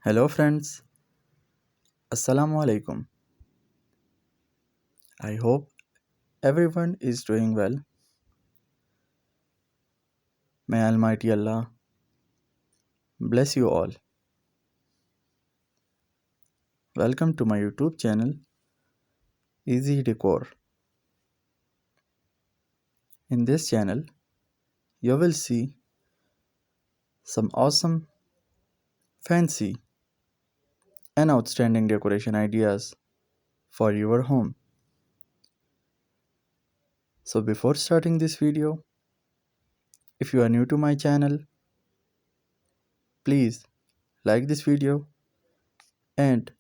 Hello friends, Assalamu alaikum. I hope everyone is doing well. May Almighty Allah bless you all. Welcome to my YouTube channel Easy Decor. In this channel, you will see some awesome, fancy, and outstanding decoration ideas for your home. So before starting this video, if you are new to my channel, please like this video and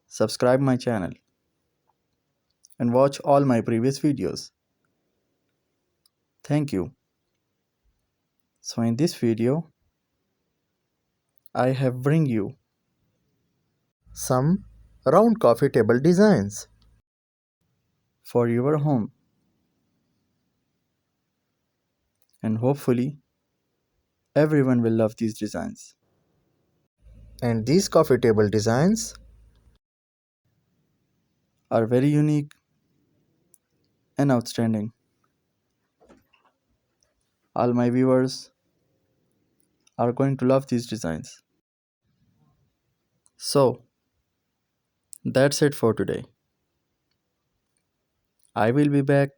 subscribe my channel and watch all my previous videos. Thank you. So in this video, I have bring you some round coffee table designs for your home, and hopefully everyone will love these designs. And these coffee table designs are very unique and outstanding. All my viewers are going to love these designs. So that's it for today. I will be back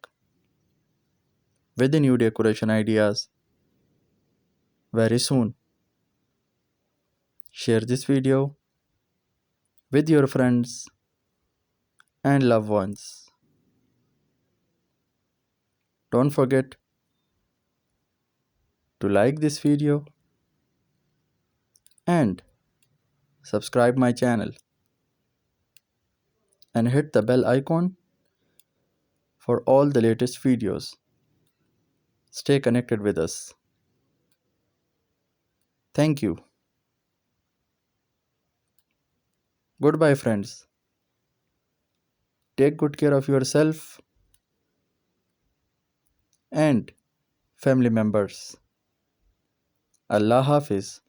with the new decoration ideas very soon. Share this video with your friends and loved ones. Don't forget to like this video and subscribe my channel and hit the bell icon for all the latest videos. Stay connected with us. Thank you. Goodbye, friends. Take good care of yourself and family members. Allah Hafiz.